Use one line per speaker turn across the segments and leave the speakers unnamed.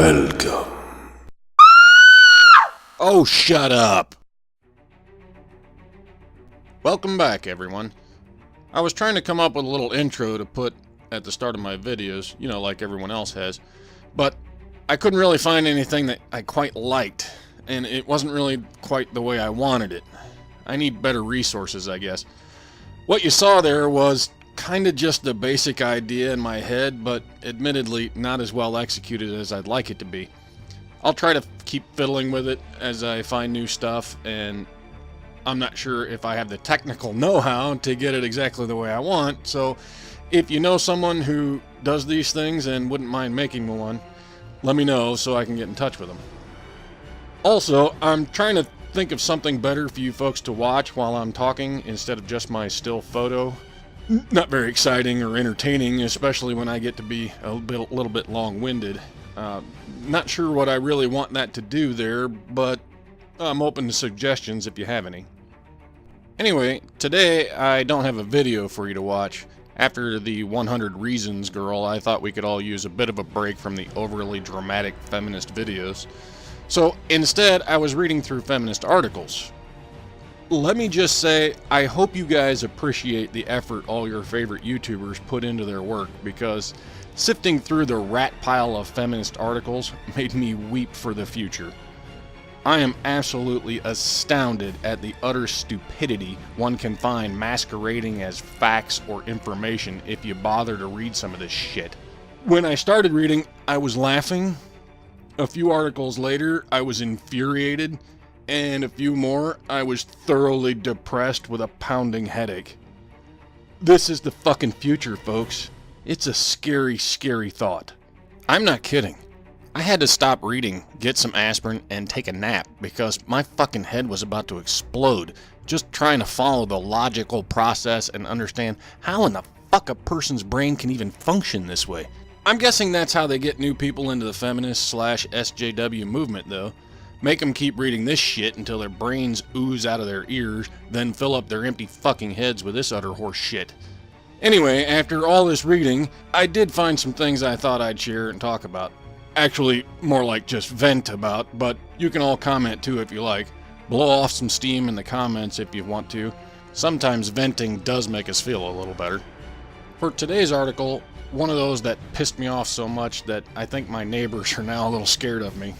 Welcome.
Oh, shut up. Welcome back, everyone. I was trying to come up with a little intro to put at the start of my videos, you know, like everyone else has, but I couldn't really find anything that I quite liked, and it wasn't really quite the way I wanted it. I need better resources, I guess. What you saw there was kind of just the basic idea in my head, but admittedly not as well executed as I'd like it to be. I'll try to keep fiddling with it as I find new stuff, and I'm not sure if I have the technical know-how to get it exactly the way I want, so if you know someone who does these things and wouldn't mind making me one, let me know so I can get in touch with them. Also, I'm trying to think of something better for you folks to watch while I'm talking instead of just my still photo. Not very exciting or entertaining, especially when I get to be a little bit long-winded. Not sure what I really want that to do there, but I'm open to suggestions if you have any. Anyway, today I don't have a video for you to watch. After the 100 Reasons girl, I thought we could all use a bit of a break from the overly dramatic feminist videos. So instead, I was reading through feminist articles. Let me just say, I hope you guys appreciate the effort all your favorite YouTubers put into their work, because sifting through the rat pile of feminist articles made me weep for the future. I am absolutely astounded at the utter stupidity one can find masquerading as facts or information if you bother to read some of this shit. When I started reading, I was laughing. A few articles later, I was infuriated. And a few more, I was thoroughly depressed with a pounding headache. This is the fucking future, folks. It's a scary, scary thought. I'm not kidding. I had to stop reading, get some aspirin, and take a nap because my fucking head was about to explode just trying to follow the logical process and understand how in the fuck a person's brain can even function this way. I'm guessing that's how they get new people into the feminist/SJW movement, though. Make them keep reading this shit until their brains ooze out of their ears, then fill up their empty fucking heads with this utter horse shit. Anyway, after all this reading, I did find some things I thought I'd share and talk about. Actually, more like just vent about, but you can all comment too if you like. Blow off some steam in the comments if you want to. Sometimes venting does make us feel a little better. For today's article, one of those that pissed me off so much that I think my neighbors are now a little scared of me.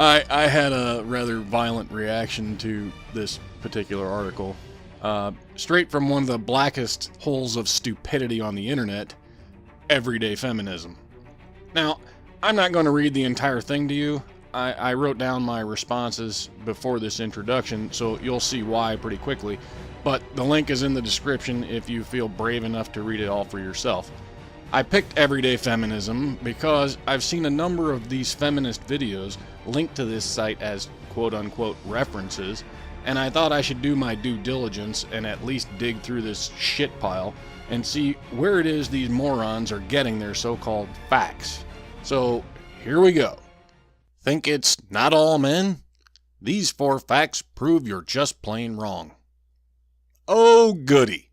I had a rather violent reaction to this particular article. Straight from one of the blackest holes of stupidity on the internet, everyday feminism. Now, I'm not going to read the entire thing to you. I wrote down my responses before this introduction, so you'll see why pretty quickly. But the link is in the description if you feel brave enough to read it all for yourself. I picked everyday feminism because I've seen a number of these feminist videos linked to this site as quote-unquote references, and I thought I should do my due diligence and at least dig through this shit pile and see where it is these morons are getting their so-called facts. So, here we go. Think it's not all men? These 4 facts prove you're just plain wrong. Oh, goody.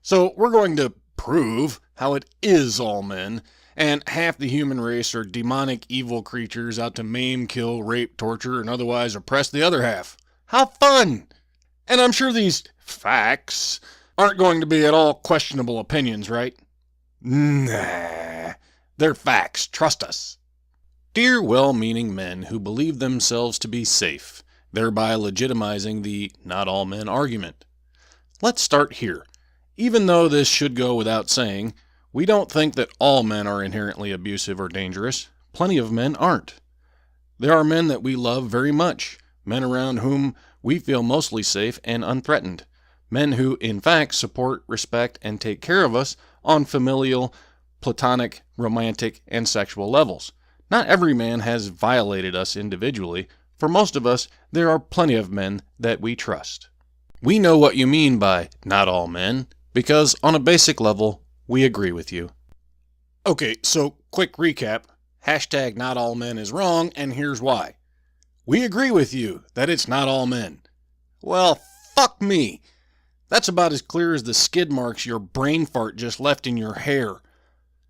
So, we're going to prove how it is all men, and half the human race are demonic evil creatures out to maim, kill, rape, torture, and otherwise oppress the other half. How fun! And I'm sure these facts aren't going to be at all questionable opinions, right? Nah, they're facts, trust us. Dear well-meaning men who believe themselves to be safe, thereby legitimizing the not all men argument. Let's start here. Even though this should go without saying, we don't think that all men are inherently abusive or dangerous. Plenty of men aren't. There are men that we love very much, men around whom we feel mostly safe and unthreatened, men who, in fact, support, respect, and take care of us on familial, platonic, romantic, and sexual levels. Not every man has violated us individually. For most of us, there are plenty of men that we trust. We know what you mean by not all men, because on a basic level, we agree with you. Okay, so quick recap. Hashtag not all men is wrong, and here's why. We agree with you that it's not all men. Well, fuck me. That's about as clear as the skid marks your brain fart just left in your hair.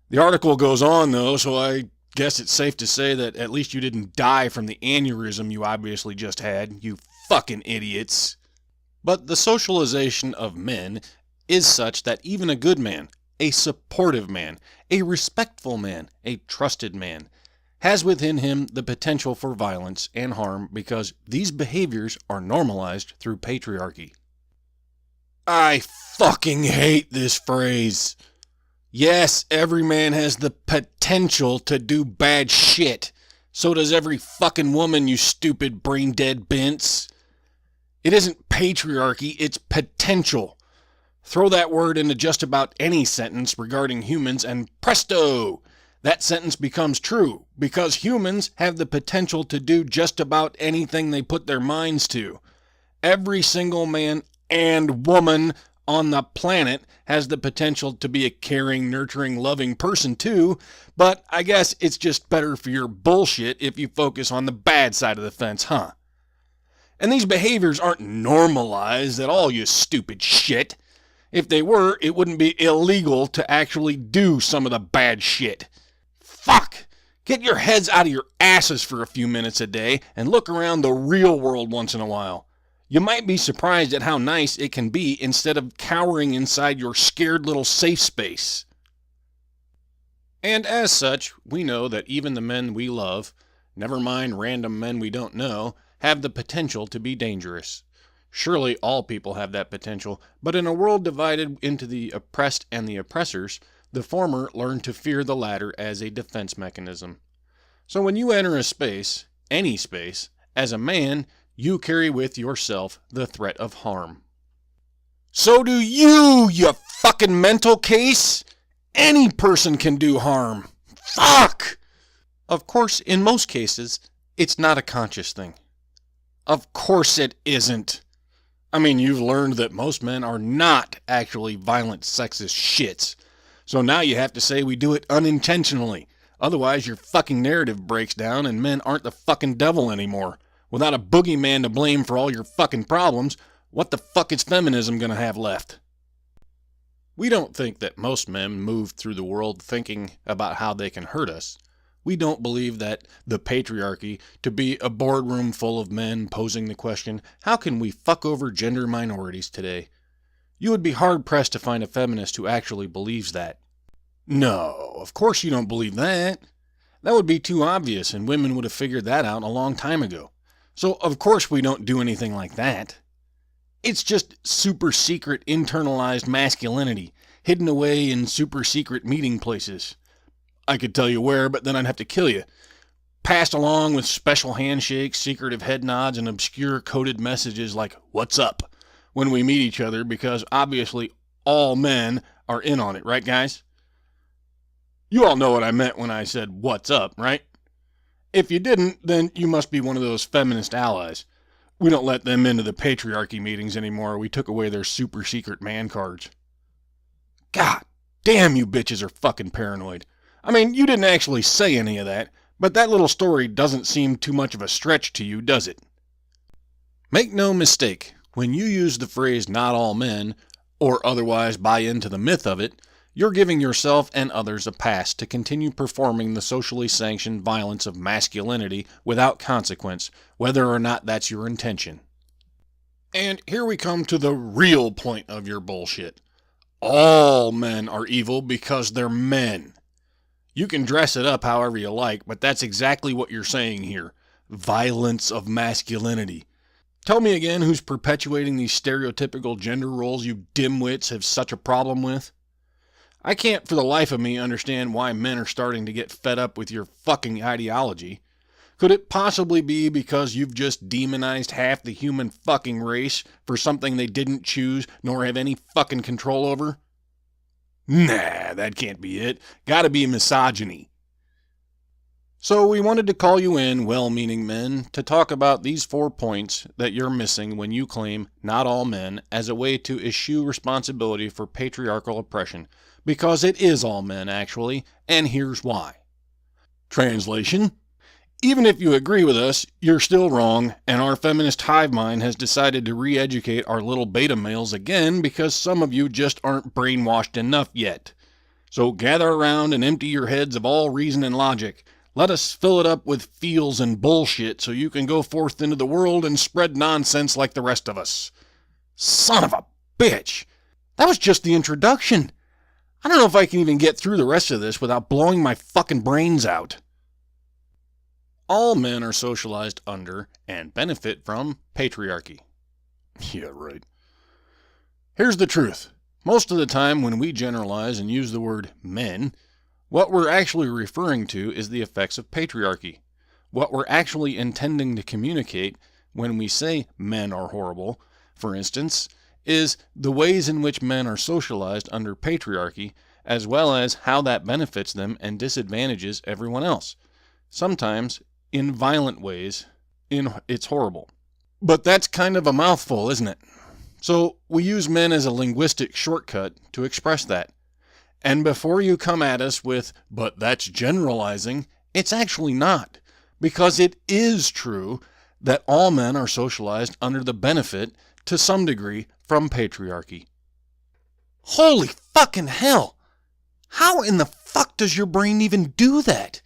The article goes on, though, so I guess it's safe to say that at least you didn't die from the aneurysm you obviously just had, you fucking idiots. But the socialization of men is such that even a good man, a supportive man, a respectful man, a trusted man, has within him the potential for violence and harm because these behaviors are normalized through patriarchy. I fucking hate this phrase. Yes, every man has the potential to do bad shit. So does every fucking woman, you stupid brain-dead bince. It isn't patriarchy, it's potential. Throw that word into just about any sentence regarding humans and presto! That sentence becomes true, because humans have the potential to do just about anything they put their minds to. Every single man and woman on the planet has the potential to be a caring, nurturing, loving person too, but I guess it's just better for your bullshit if you focus on the bad side of the fence, huh? And these behaviors aren't normalized at all, you stupid shit. If they were, it wouldn't be illegal to actually do some of the bad shit. Fuck! Get your heads out of your asses for a few minutes a day and look around the real world once in a while. You might be surprised at how nice it can be instead of cowering inside your scared little safe space. And as such, we know that even the men we love, never mind random men we don't know, have the potential to be dangerous. Surely all people have that potential, but in a world divided into the oppressed and the oppressors, the former learn to fear the latter as a defense mechanism. So when you enter a space, any space, as a man, you carry with yourself the threat of harm. So do you fucking mental case! Any person can do harm. Fuck! Of course, in most cases, it's not a conscious thing. Of course it isn't. I mean, you've learned that most men are not actually violent, sexist shits. So now you have to say we do it unintentionally. Otherwise, your fucking narrative breaks down and men aren't the fucking devil anymore. Without a boogeyman to blame for all your fucking problems, what the fuck is feminism gonna have left? We don't think that most men move through the world thinking about how they can hurt us. We don't believe that the patriarchy to be a boardroom full of men posing the question, how can we fuck over gender minorities today? You would be hard-pressed to find a feminist who actually believes that. No, of course you don't believe that. That would be too obvious, and women would have figured that out a long time ago. So, of course we don't do anything like that. It's just super secret internalized masculinity, hidden away in super secret meeting places. I could tell you where, but then I'd have to kill you. Passed along with special handshakes, secretive head nods, and obscure coded messages like, "What's up?" when we meet each other, because obviously all men are in on it, right guys? You all know what I meant when I said, "What's up," right? If you didn't, then you must be one of those feminist allies. We don't let them into the patriarchy meetings anymore. We took away their super secret man cards. God damn, you bitches are fucking paranoid. I mean, you didn't actually say any of that, but that little story doesn't seem too much of a stretch to you, does it? Make no mistake, when you use the phrase "not all men," or otherwise buy into the myth of it, you're giving yourself and others a pass to continue performing the socially sanctioned violence of masculinity without consequence, whether or not that's your intention. And here we come to the real point of your bullshit. All men are evil because they're men. You can dress it up however you like, but that's exactly what you're saying here. Violence of masculinity. Tell me again who's perpetuating these stereotypical gender roles you dimwits have such a problem with? I can't for the life of me understand why men are starting to get fed up with your fucking ideology. Could it possibly be because you've just demonized half the human fucking race for something they didn't choose nor have any fucking control over? Nah, that can't be it. Gotta be misogyny. So we wanted to call you in, well-meaning men, to talk about these 4 points that you're missing when you claim "not all men" as a way to eschew responsibility for patriarchal oppression, because it is all men, actually, and here's why. Translation: even if you agree with us, you're still wrong, and our feminist hive mind has decided to re-educate our little beta males again because some of you just aren't brainwashed enough yet. So gather around and empty your heads of all reason and logic. Let us fill it up with feels and bullshit so you can go forth into the world and spread nonsense like the rest of us. Son of a bitch! That was just the introduction. I don't know if I can even get through the rest of this without blowing my fucking brains out. All men are socialized under and benefit from patriarchy. Yeah, right. Here's the truth. Most of the time when we generalize and use the word men, what we're actually referring to is the effects of patriarchy. What we're actually intending to communicate when we say men are horrible, for instance, is the ways in which men are socialized under patriarchy, as well as how that benefits them and disadvantages everyone else. Sometimes in violent ways. It's horrible. But that's kind of a mouthful, isn't it? So we use men as a linguistic shortcut to express that. And before you come at us with, but that's generalizing, it's actually not. Because it is true that all men are socialized under the benefit, to some degree, from patriarchy. Holy fucking hell! How in the fuck does your brain even do that?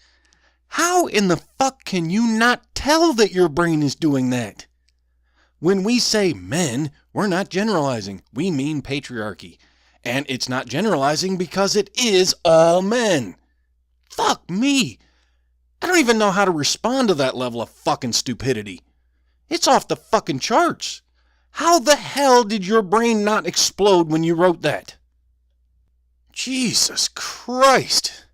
How in the fuck can you not tell that your brain is doing that? When we say men, we're not generalizing. We mean patriarchy. And it's not generalizing because it is all men. Fuck me. I don't even know how to respond to that level of fucking stupidity. It's off the fucking charts. How the hell did your brain not explode when you wrote that? Jesus Christ.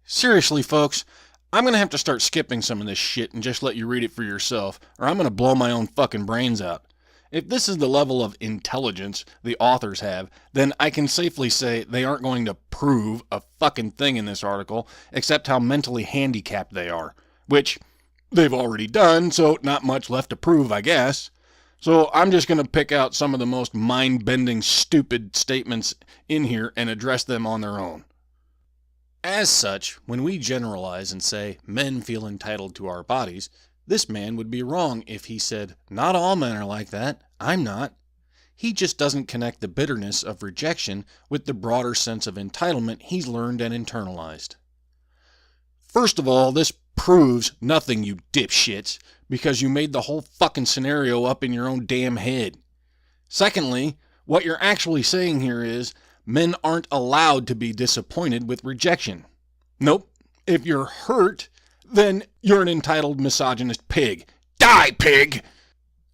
Seriously, folks, I'm going to have to start skipping some of this shit and just let you read it for yourself, or I'm going to blow my own fucking brains out. If this is the level of intelligence the authors have, then I can safely say they aren't going to prove a fucking thing in this article, except how mentally handicapped they are. Which they've already done, so not much left to prove, I guess. So I'm just going to pick out some of the most mind-bending, stupid statements in here and address them on their own. As such, when we generalize and say men feel entitled to our bodies, this man would be wrong if he said, not all men are like that, I'm not. He just doesn't connect the bitterness of rejection with the broader sense of entitlement he's learned and internalized. First of all, this proves nothing, you dipshits, because you made the whole fucking scenario up in your own damn head. Secondly, what you're actually saying here is, men aren't allowed to be disappointed with rejection. Nope. If you're hurt, then you're an entitled misogynist pig. Die, pig!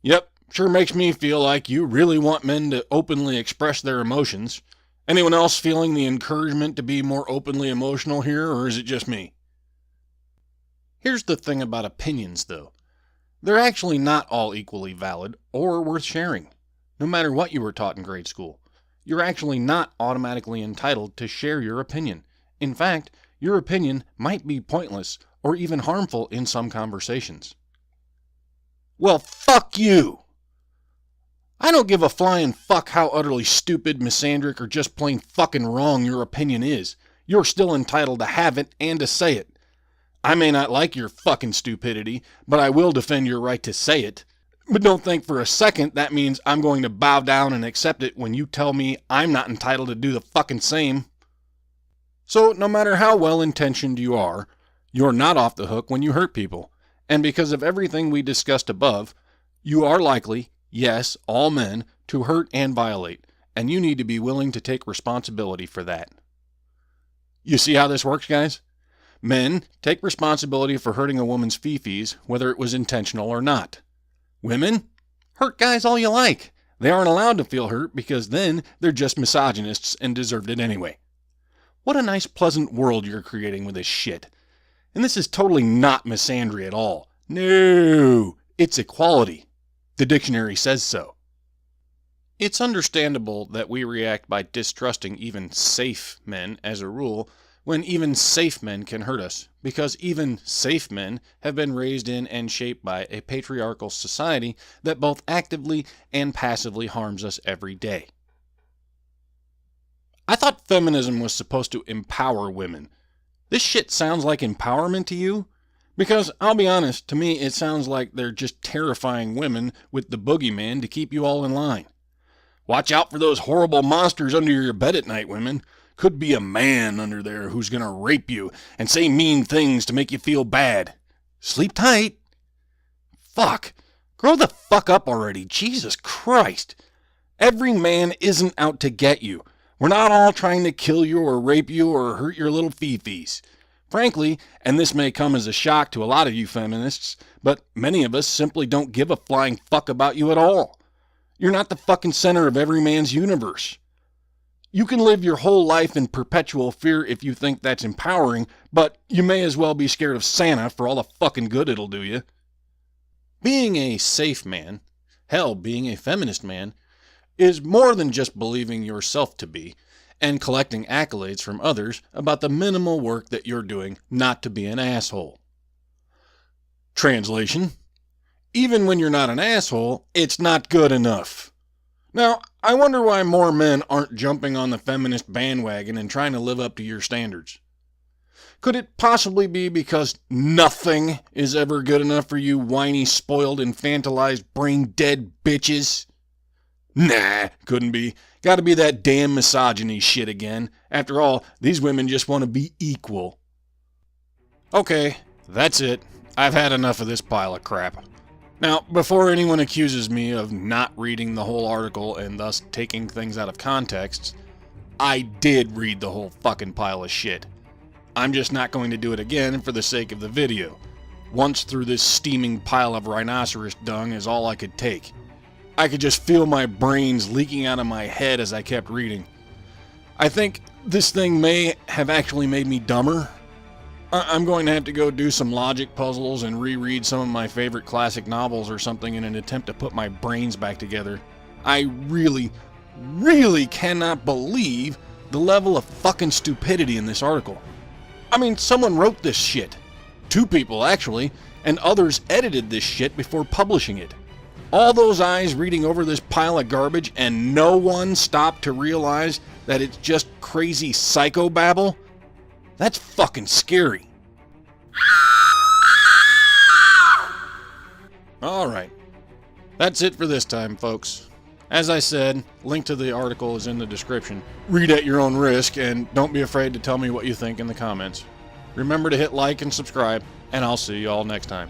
Yep, sure makes me feel like you really want men to openly express their emotions. Anyone else feeling the encouragement to be more openly emotional here, or is it just me? Here's the thing about opinions, though. They're actually not all equally valid or worth sharing, no matter what you were taught in grade school. You're actually not automatically entitled to share your opinion. In fact, your opinion might be pointless or even harmful in some conversations. Well, fuck you! I don't give a flying fuck how utterly stupid, misandric, or just plain fucking wrong your opinion is. You're still entitled to have it and to say it. I may not like your fucking stupidity, but I will defend your right to say it. But don't think for a second that means I'm going to bow down and accept it when you tell me I'm not entitled to do the fucking same. So no matter how well-intentioned you are, you're not off the hook when you hurt people. And because of everything we discussed above, you are likely, yes, all men, to hurt and violate. And you need to be willing to take responsibility for that. You see how this works, guys? Men take responsibility for hurting a woman's fifis, whether it was intentional or not. Women? Hurt guys all you like. They aren't allowed to feel hurt because then they're just misogynists and deserved it anyway. What a nice, pleasant world you're creating with this shit. And this is totally not misandry at all. No, it's equality. The dictionary says so. It's understandable that we react by distrusting even safe men as a rule, when even safe men can hurt us, because even safe men have been raised in and shaped by a patriarchal society that both actively and passively harms us every day. I thought feminism was supposed to empower women. This shit sounds like empowerment to you? Because, I'll be honest, to me it sounds like they're just terrifying women with the boogeyman to keep you all in line. Watch out for those horrible monsters under your bed at night, women. Could be a man under there who's gonna rape you and say mean things to make you feel bad. Sleep tight. Fuck. Grow the fuck up already. Jesus Christ. Every man isn't out to get you. We're not all trying to kill you or rape you or hurt your little fifis. Frankly, and this may come as a shock to a lot of you feminists, but many of us simply don't give a flying fuck about you at all. You're not the fucking center of every man's universe. You can live your whole life in perpetual fear if you think that's empowering, but you may as well be scared of Santa for all the fucking good it'll do you. Being a safe man, hell, being a feminist man, is more than just believing yourself to be and collecting accolades from others about the minimal work that you're doing not to be an asshole. Translation: even when you're not an asshole, it's not good enough. Now, I wonder why more men aren't jumping on the feminist bandwagon and trying to live up to your standards. Could it possibly be because nothing is ever good enough for you whiny, spoiled, infantilized, brain-dead bitches? Nah, couldn't be. Gotta be that damn misogyny shit again. After all, these women just want to be equal. Okay, that's it. I've had enough of this pile of crap. Now, before anyone accuses me of not reading the whole article and thus taking things out of context, I did read the whole fucking pile of shit. I'm just not going to do it again for the sake of the video. Once through this steaming pile of rhinoceros dung is all I could take. I could just feel my brains leaking out of my head as I kept reading. I think this thing may have actually made me dumber. I'm going to have to go do some logic puzzles and reread some of my favorite classic novels or something in an attempt to put my brains back together. I really cannot believe the level of fucking stupidity in this article. I mean, someone wrote this shit. 2 people, actually, and others edited this shit before publishing it. All those eyes reading over this pile of garbage and no one stopped to realize that it's just crazy psychobabble? That's fucking scary. Alright. That's it for this time, folks. As I said, link to the article is in the description. Read at your own risk, and don't be afraid to tell me what you think in the comments. Remember to hit like and subscribe, and I'll see you all next time.